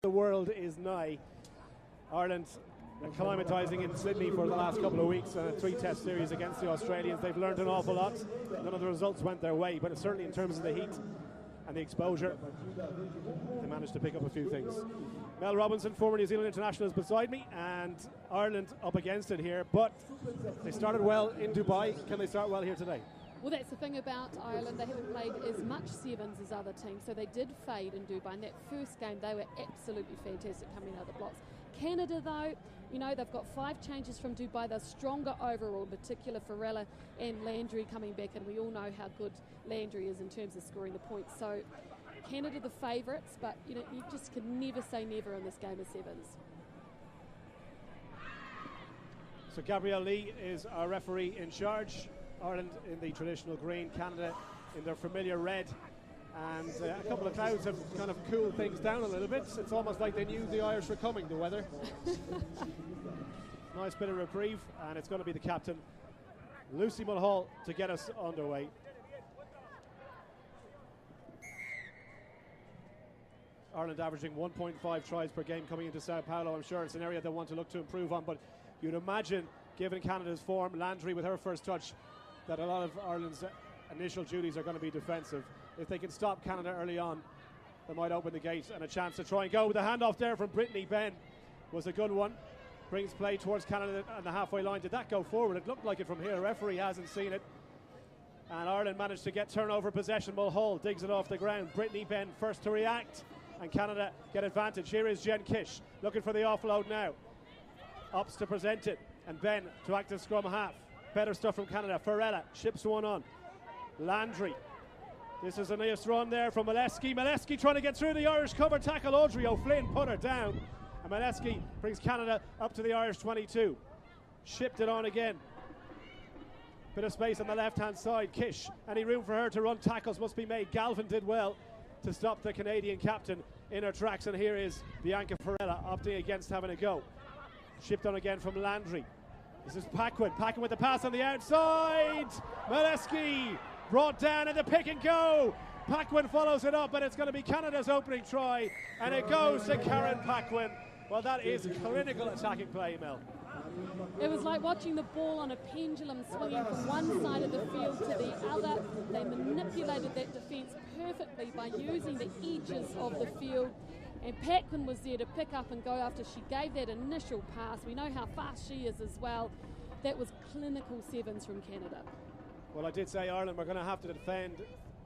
The world is nigh. Ireland acclimatising in Sydney for the last couple of weeks and a 3-test series against the Australians. They've learned an awful lot. None of the results went their way, but certainly in terms of the heat and the exposure, they managed to pick up a few things. Mel Robinson, former New Zealand international, is beside me, and Ireland up against it here, but they started well in Dubai. Can they start well here today? Well, that's the thing about Ireland. They haven't played as much sevens as other teams, so they did fade in Dubai. In that first game, they were absolutely fantastic coming out of the blocks. Canada, though, you know, they've got 5 changes from Dubai. They're stronger overall, in particular Farella and Landry coming back, and we all know how good Landry is in terms of scoring the points. So Canada the favourites, but you know, you just can never say never in this game of sevens. So Gabrielle Lee is our referee in charge. Ireland in the traditional green, Canada in their familiar red, and a couple of clouds have kind of cooled things down a little bit. It's almost like they knew the Irish were coming, the weather. Nice bit of reprieve, and it's going to be the captain, Lucy Mulhall, to get us underway. Ireland averaging 1.5 tries per game coming into Sao Paulo. I'm sure it's an area they want to look to improve on, but you'd imagine, given Canada's form, Landry with her first touch, that a lot of Ireland's initial duties are going to be defensive. If they can stop Canada early on, they might open the gate, and a chance to try and go with the handoff there from Brittany Benn was a good one. Brings play towards Canada on the halfway line. Did that go forward? It looked like it from here. The referee hasn't seen it. And Ireland managed to get turnover possession. Mulhall digs it off the ground. Brittany Benn first to react, and Canada get advantage. Here is Jen Kish looking for the offload now. Opts to present it, and Benn to act as scrum half. Better stuff from Canada. Farella ships one on. Landry. This is a nice run there from Molesky. Molesky trying to get through the Irish cover tackle. Audrey O'Flynn put her down. And Molesky brings Canada up to the Irish 22. Shipped it on again. Bit of space on the left-hand side. Kish. Any room for her to run? Tackles must be made. Galvin did well to stop the Canadian captain in her tracks. And here is Bianca Farella opting against having a go. Shipped on again from Landry. This is Paquin. Paquin with the pass on the outside. Molesky brought down in the pick and go. Paquin follows it up, and it's going to be Canada's opening try, and it goes to Karen Paquin. Well, that is clinical attacking play, Mel. It was like watching the ball on a pendulum swinging from one side of the field to the other. They manipulated that defence perfectly by using the edges of the field. And Paquin was there to pick up and go after she gave that initial pass. We know how fast she is as well. That was clinical sevens from Canada. Well, I did say Ireland were going to have to defend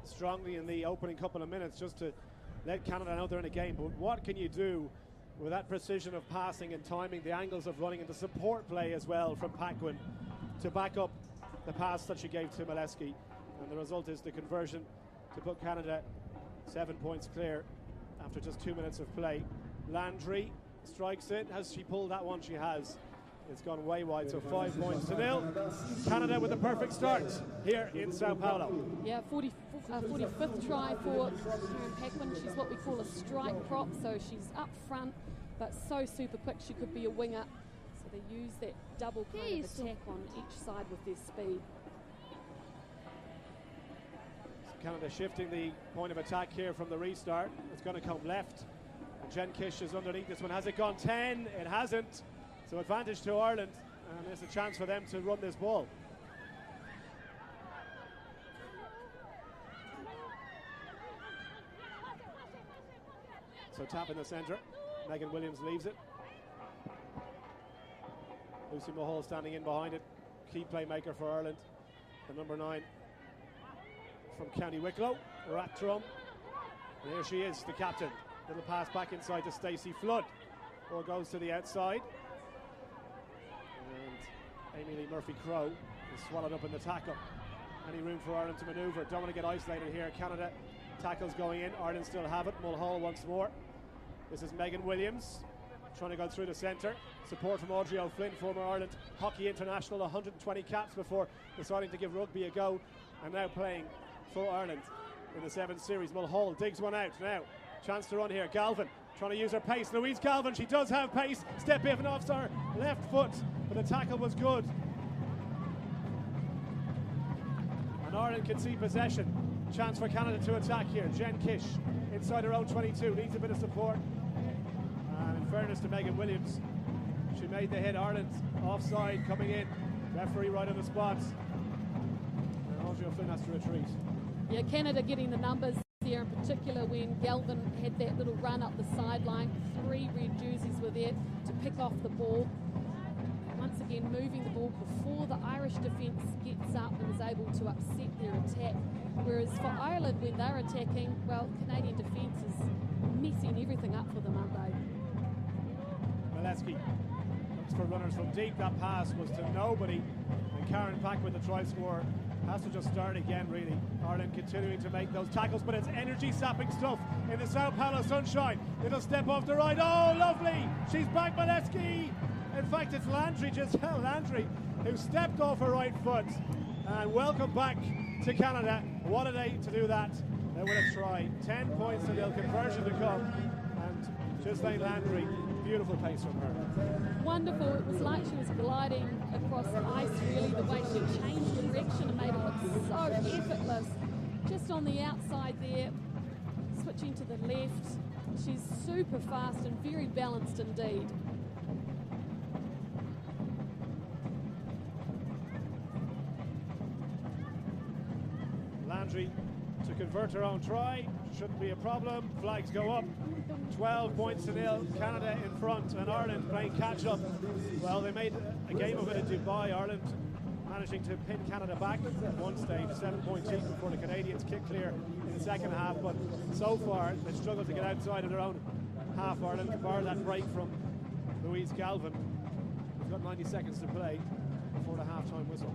strongly in the opening couple of minutes just to let Canada know they're in a game. But what can you do with that precision of passing and timing, the angles of running, and the support play as well from Paquin to back up the pass that she gave to Molesky? And the result is the conversion to put Canada 7 points clear after just 2 minutes of play. Landry strikes it. Has she pulled that one? She has. It's gone way wide, so 5 points to nil. Canada with a perfect start here in Sao Paulo. Yeah, 45th try for Karen Paquin. She's what we call a strike prop, so she's up front, but so super quick she could be a winger. So they use that double kind of attack on each side with their speed. Canada shifting the point of attack here from the restart. It's going to come left. And Jen Kish is underneath this one. Has it gone 10? It hasn't. So advantage to Ireland, and there's a chance for them to run this ball. So tap in the centre. Megan Williams leaves it. Lucy Mulhall standing in behind it. Key playmaker for Ireland. The number 9. From County Wicklow, Rathdrum. And here she is, the captain. Little pass back inside to Stacey Flood. Ball goes to the outside. And Amy Lee Murphy-Crowe is swallowed up in the tackle. Any room for Ireland to manoeuvre? Don't want to get isolated here. Canada tackles going in. Ireland still have it. Mulhall once more. This is Megan Williams trying to go through the centre. Support from Audrey O'Flynn, former Ireland hockey international, 120 caps before deciding to give rugby a go, and now playing for Ireland in the 7th series. Mulhall digs one out now. Chance to run here. Galvin trying to use her pace. Louise Galvin, she does have pace. Step even off her left foot, but the tackle was good. And Ireland can see possession. Chance for Canada to attack here. Jen Kish inside her own 22, needs a bit of support. fairness to Megan Williams, she made the hit. Ireland offside coming in. Referee right on the spot. And Audrey O'Flynn has to retreat. Yeah, Canada getting the numbers there, in particular when Galvin had that little run up the sideline. 3 red jerseys were there to pick off the ball. Once again, moving the ball before the Irish defence gets up and is able to upset their attack. Whereas for Ireland, when they're attacking, well, Canadian defence is messing everything up for them, aren't they? Molesky looks for runners from deep. That pass was to nobody. And Karen Pack with the try score has to just start again, really. Ireland continuing to make those tackles, but it's energy-sapping stuff in the Sao Paulo sunshine. Little step off the right. Oh, lovely! She's back, Molesky! In fact, it's Landry, Giselle Landry, who stepped off her right foot. And welcome back to Canada. What a day to do that. They will have try. 10 points to nil, conversion to come. And Giselle Landry, beautiful pace from her. Wonderful. It was like she was gliding across ice, really, the way she changed direction and made it look so effortless. Just on the outside there, switching to the left. She's super fast and very balanced indeed. Landry to convert her own try. Shouldn't be a problem. Flags go up. 12 points to nil. Canada in front and Ireland playing catch up. Well, they made a game of it in Dubai. Ireland managing to pin Canada back at one stage, 7 points each before the Canadians kick clear in the second half. But so far, they struggled to get outside of their own half. Ireland, bar that break from Louise Galvin. We've got 90 seconds to play before the half-time whistle.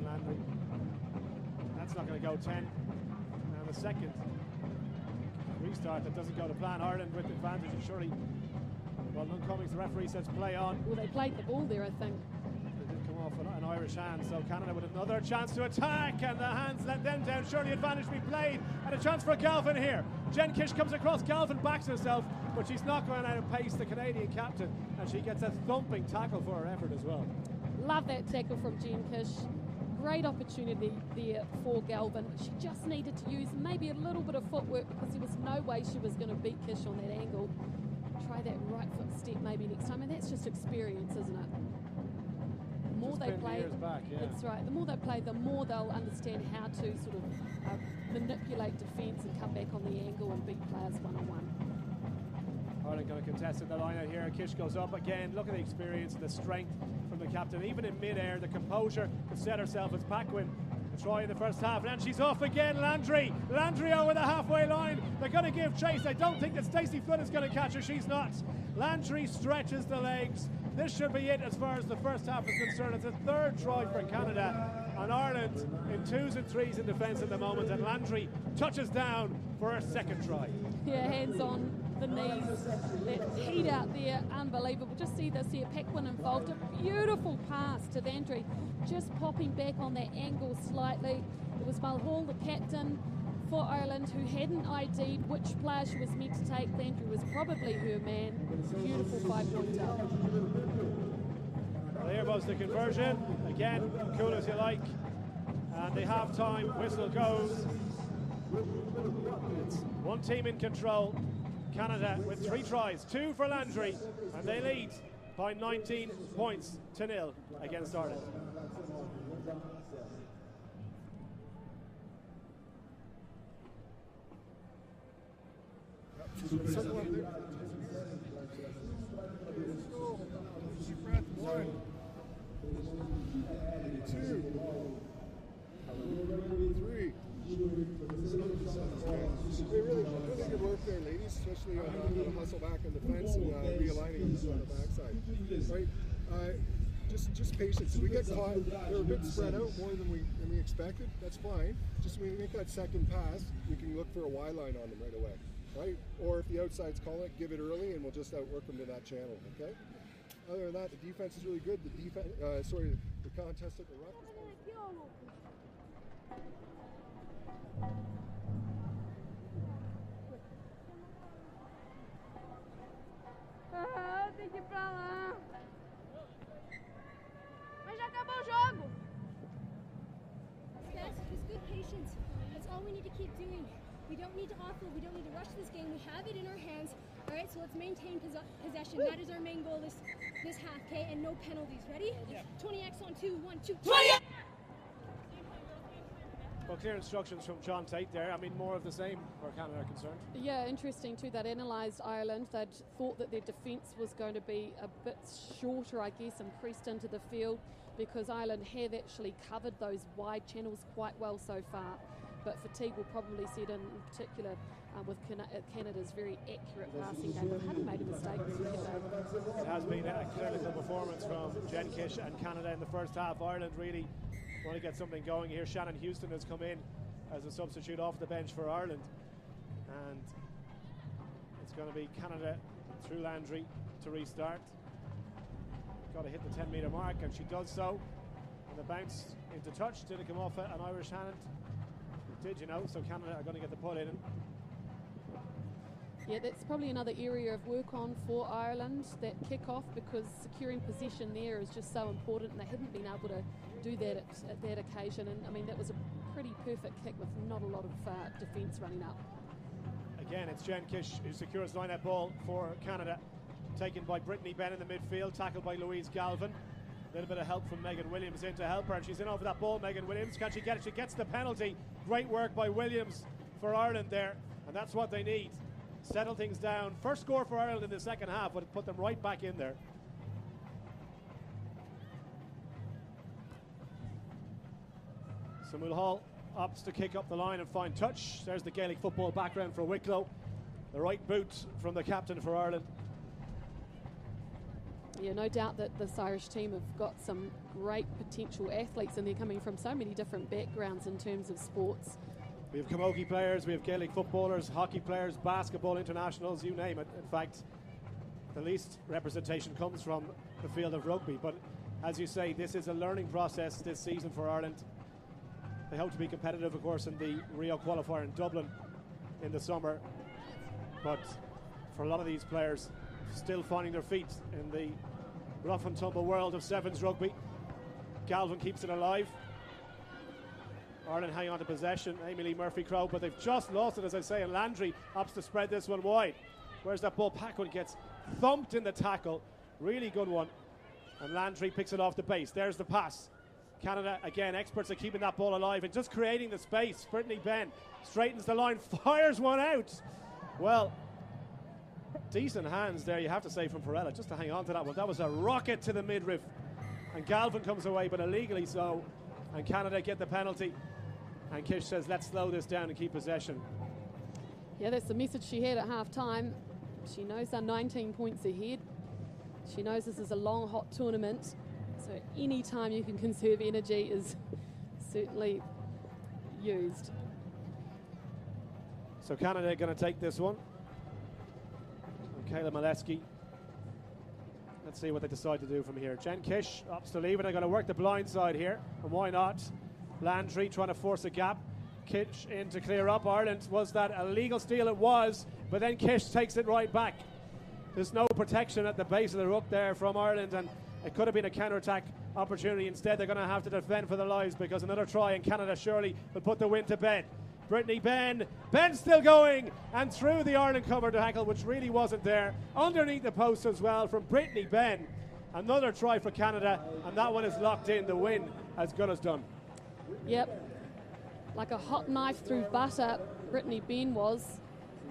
Landry. That's not going to go 10. And the second restart that doesn't go to plan. Ireland with advantage, and surely, well, none Cummings, the referee says play on. Well, they played the ball there, I think. It did come off an Irish hand, so Canada with another chance to attack, and the hands let them down. Surely advantage to be played, and a chance for Galvin here. Jen Kish comes across, Galvin backs herself, but she's not going out of pace, the Canadian captain, and she gets a thumping tackle for her effort as well. Love that tackle from Jen Kish. Great opportunity there for Galvin. She just needed to use maybe a little bit of footwork because there was no way she was going to beat Kish on that angle. Try that right foot step maybe next time, and that's just experience, isn't it? The more they play, back, yeah. That's right. The more they play, the more they'll understand how to sort of manipulate defence and come back on the angle and beat players one-on-one. Ireland going to contest at the line out here. Kish goes up again. Look at the experience and the strength from the captain. Even in mid-air, the composure to set herself as Paquin. A try in the first half, and she's off again. Landry over the halfway line. They're going to give chase. I don't think that Stacey Flynn is going to catch her. She's not. Landry stretches the legs. This should be it as far as the first half is concerned. It's a third try for Canada, and Ireland in 2s and 3s in defence at the moment, and Landry touches down for her second try. Yeah, hands on the knees. That heat out there, unbelievable. Just see this here, Paquin involved. A beautiful pass to Landry, just popping back on that angle slightly. It was Mulhall, the captain for Ireland, who hadn't ID'd which player she was meant to take. Landry was probably her man. Beautiful 5-pointer. There was the conversion. Again, cool as you like. And the half-time whistle goes. It's one team in control. Canada with 3 tries, 2 for Landry, and they lead by 19 points to nil against Ireland. They really good work there, ladies, especially on the hustle back in defense and realigning us on the backside. Right? Just patience. If we get caught, they're a bit spread out more than we expected. That's fine. Just when we make that second pass, we can look for a Y line on them right away, right? Or if the outside's calling it, give it early, and we'll just outwork them to that channel. Okay. Other than that, the defense is really good. The contest at the ruck is tem que ir pra lá. Mas já acabou o jogo. Yes, just good patience. That's all we need to keep doing. We don't need to offload. We don't need to rush this game. We have it in our hands. All right, so let's maintain possession. That is our main goal this half, okay? And no penalties. Ready? Yeah. 20x on 2, 1, 2, 20! Well, clear instructions from John Tate there. I mean, more of the same where Canada are concerned. Yeah, interesting too. They'd analysed Ireland. They'd thought that their defence was going to be a bit shorter, I guess, and pressed into the field because Ireland have actually covered those wide channels quite well so far. But fatigue will probably set in particular with Canada's very accurate passing game. They haven't made a mistake. It has been a clinical performance from Jen Kish and Canada in the first half. Ireland really want to get something going here. Shannon Houston has come in as a substitute off the bench for Ireland. And it's going to be Canada through Landry to restart. Got to hit the 10-metre mark, and she does so. And the bounce into touch. Did it come off an Irish hand? It did, you know, so Canada are going to get the pull in. Yeah, that's probably another area of work on for Ireland, that kick-off, because securing possession there is just so important, and they haven't been able to do that at that occasion. And I mean, that was a pretty perfect kick with not a lot of defence running up. Again, it's Jen Kish who secures line-out ball for Canada, taken by Brittany Benn in the midfield, tackled by Louise Galvin. A little bit of help from Megan Williams in to help her, and she's in over that ball. Megan Williams, can she get it? She gets the penalty. Great work by Williams for Ireland there, and that's what they need. Settle things down. First score for Ireland in the second half would put them right back in there. So Mulhall opts to kick up the line and find touch. There's the Gaelic football background for Wicklow. The right boot from the captain for Ireland. Yeah, no doubt that this Irish team have got some great potential athletes, and they're coming from so many different backgrounds in terms of sports. We have camogie players, we have Gaelic footballers, hockey players, basketball internationals, you name it. In fact, the least representation comes from the field of rugby. But as you say, this is a learning process this season for Ireland. They hope to be competitive, of course, in the Rio qualifier in Dublin in the summer. But for a lot of these players, still finding their feet in the rough and tumble world of sevens rugby. Galvin keeps it alive. Ireland hang on to possession. Amy Lee Murphy-Crowe, but they've just lost it, as I say, and Landry opts to spread this one wide. Where's that ball? Paquin gets thumped in the tackle. Really good one. And Landry picks it off the base. There's the pass. Canada, again, experts at keeping that ball alive and just creating the space. Brittany Benn straightens the line, fires one out. Well, decent hands there, you have to say, from Perella, just to hang on to that one. That was a rocket to the midriff. And Galvin comes away, but illegally so. And Canada get the penalty. And Kish says, let's slow this down and keep possession. Yeah, that's the message she had at half-time. She knows they're 19 points ahead. She knows this is a long, hot tournament. So any time you can conserve energy is certainly used. So Canada are going to take this one. And Kayla Molesky. Let's see what they decide to do from here. Jen Kish opts to leave it. They're going to work the blind side here. And why not? Landry trying to force a gap. Kish in to clear up. Ireland, was that a legal steal? It was. But then Kish takes it right back. There's no protection at the base of the ruck there from Ireland, and it could have been a counter-attack opportunity. Instead, they're going to have to defend for their lives, because another try in Canada surely will put the win to bed. Brittany Benn. Benn still going, and through the Ireland cover tackle, which really wasn't there. Underneath the post as well from Brittany Benn. Another try for Canada, and that one is locked in. The win as good as done. Yep. Like a hot knife through butter, Brittany Benn was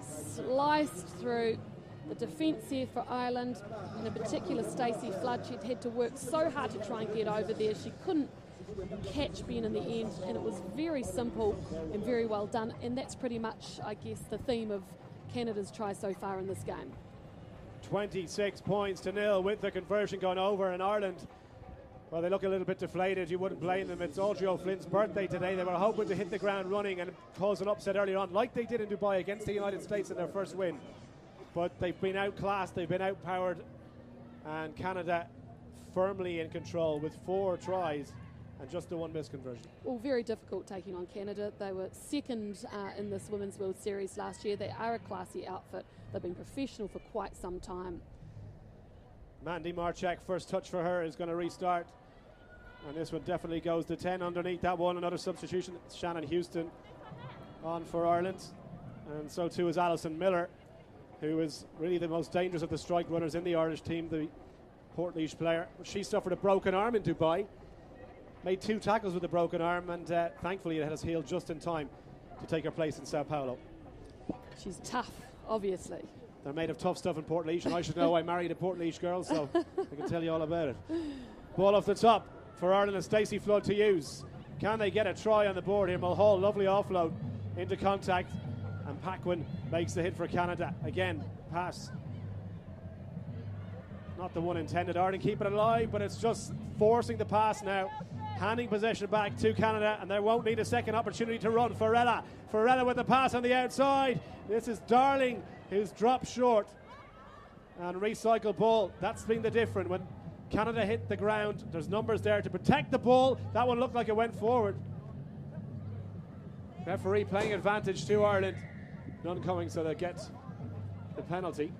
sliced through. The defence here for Ireland, and in particular Stacey Flood, she'd had to work so hard to try and get over there. She couldn't catch Ben in the end, and it was very simple and very well done. And that's pretty much, I guess, the theme of Canada's try so far in this game. 26 points to nil with the conversion gone over, in Ireland, well, they look a little bit deflated. You wouldn't blame them. It's Audrey O'Flynn's birthday today. They were hoping to hit the ground running and cause an upset earlier on, like they did in Dubai against the United States in their first win. But they've been outclassed, they've been outpowered, and Canada firmly in control with 4 tries and just the 1 missed conversion. Well, very difficult taking on Canada. They were second in this Women's World Series last year. They are a classy outfit. They've been professional for quite some time. Mandy Marchak, first touch for her, is going to restart. And this one definitely goes to 10 underneath that one. Another substitution. It's Shannon Houston on for Ireland. and so too is Alison Miller, who is really the most dangerous of the strike runners in the Irish team, the Portlaoise player. She suffered a broken arm in Dubai, made 2 tackles with a broken arm, and thankfully it has healed just in time to take her place in Sao Paulo. She's tough, obviously. They're made of tough stuff in Portlaoise, and I should know. I married a Portlaoise girl, so I can tell you all about it. Ball off the top for Ireland and Stacey Flood to use. Can they get a try on the board here? Mulhall, lovely offload into contact, and Paquin makes the hit for Canada. Again, pass. Not the one intended. Ireland keep it alive, but it's just forcing the pass now. Handing possession back to Canada, and they won't need a second opportunity to run. Farella with the pass on the outside. This is Darling, who's dropped short. And recycle ball. That's been the difference. When Canada hit the ground, there's numbers there to protect the ball. That one looked like it went forward. Referee playing advantage to Ireland. None coming, so they get the penalty.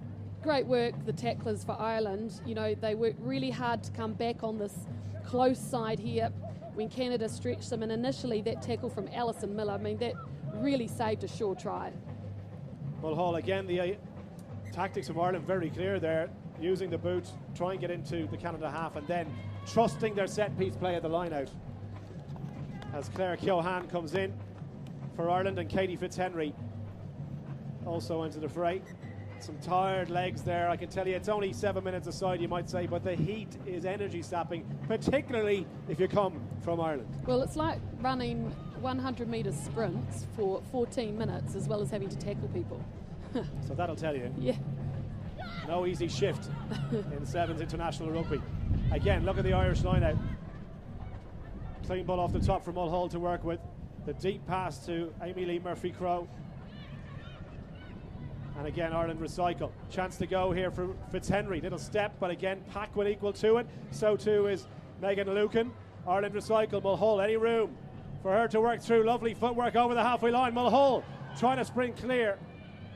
Great work, the tacklers for Ireland. You know, they worked really hard to come back on this close side here when Canada stretched them, and initially that tackle from Alison Miller, I mean, that really saved a sure try. Mulhall again, the tactics of Ireland very clear there, using the boot, try and get into the Canada half, and then trusting their set-piece play at the line-out. As Claire Keohane comes in for Ireland, and Katie Fitzhenry also into the fray. Some tired legs there. I can tell you it's only 7 minutes aside, you might say, but the heat is energy sapping, particularly if you come from Ireland. Well, it's like running 100 metre sprints for 14 minutes as well as having to tackle people. So that'll tell you. Yeah. No easy shift in Sevens International Rugby. Again, look at the Irish line out. Clean ball off the top for Mulhall to work with. The deep pass to Amy Lee Murphy-Crowe. And again, Ireland recycle. Chance to go here for Fitzhenry. Little step, but again, Paquin equal to it. So too is Megan Lucan. Ireland recycle. Mulhall, any room for her to work through. Lovely footwork over the halfway line. Mulhall trying to sprint clear.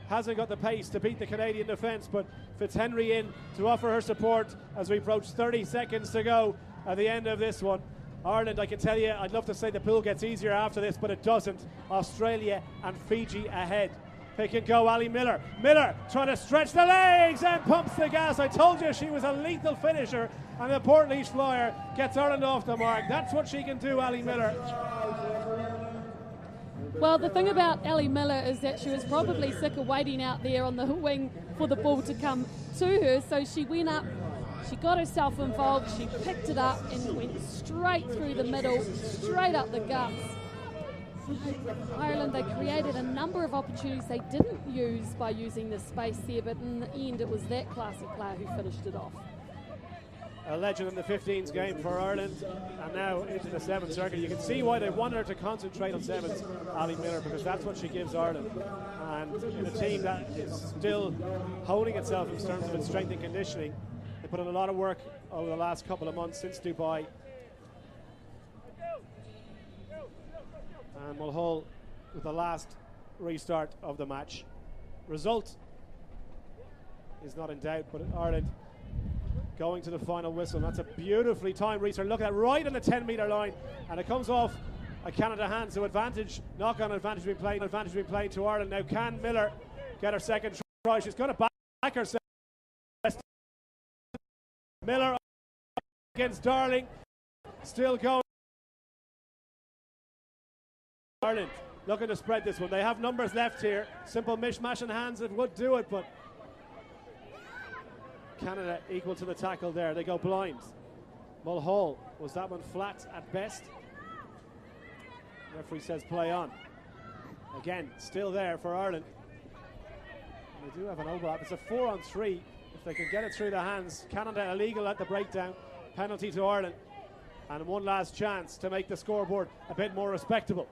Hasn't got the pace to beat the Canadian defence, but Fitzhenry in to offer her support as we approach 30 seconds to go at the end of this one. Ireland, I can tell you, I'd love to say the pool gets easier after this, but it doesn't. Australia and Fiji ahead. Pick and go, Ali Miller. Miller trying to stretch the legs and pumps the gas. I told you she was a lethal finisher, and the Portlaoise flyer gets Ireland off the mark. That's what she can do, Ali Miller. Well, the thing about Ali Miller is that she was probably sick of waiting out there on the wing for the ball to come to her, so she went up, she got herself involved, she picked it up and went straight through the middle, straight up the guts. Ireland, they created a number of opportunities they didn't use by using the space there, but in the end it was that classic player who finished it off. A legend in the 15s game for Ireland, and now into the 7th circuit. You can see why they want her to concentrate on 7s, Ali Miller, because that's what she gives Ireland. And in a team that is still holding itself in terms of its strength and conditioning, they put in a lot of work over the last couple of months since Dubai. And Mulhall with the last restart of the match. Result is not in doubt, but Ireland going to the final whistle. That's a beautifully timed restart. Look at that, right on the 10-metre line, and it comes off a Canada hand. So advantage, knock-on advantage being played to Ireland. Now can Miller get her second try? She's going to back herself. Miller against Darling, still going. Ireland looking to spread this one. They have numbers left here. Simple mishmash in hands, it would do it, but Canada equal to the tackle there. They go blind. Mulhall, was that one flat at best? Referee says play on. Again, still there for Ireland. And they do have an overlap. It's a 4-on-3. If they can get it through the hands. Canada illegal at the breakdown. Penalty to Ireland. And one last chance to make the scoreboard a bit more respectable.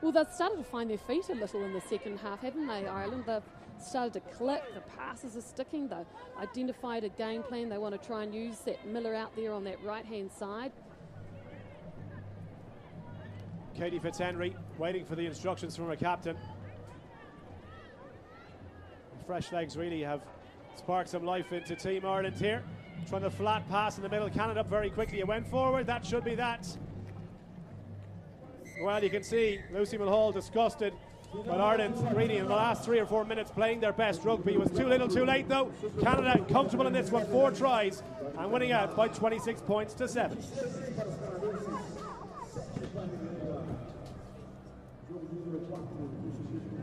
Well, they've started to find their feet a little in the second half, haven't they, Ireland? They've started to click, the passes are sticking, they've identified a game plan. They want to try and use that Miller out there on that right-hand side. Katie Fitzhenry waiting for the instructions from her captain. Fresh legs really have sparked some life into Team Ireland here. Trying the flat pass in the middle, Canada up very quickly. It went forward, that should be that. Well, you can see Lucy Mulhall disgusted But Ireland really in the last 3 or 4 minutes playing their best rugby. It was too little too late though. Canada comfortable in this one, 4 tries and winning out by 26 points to 7.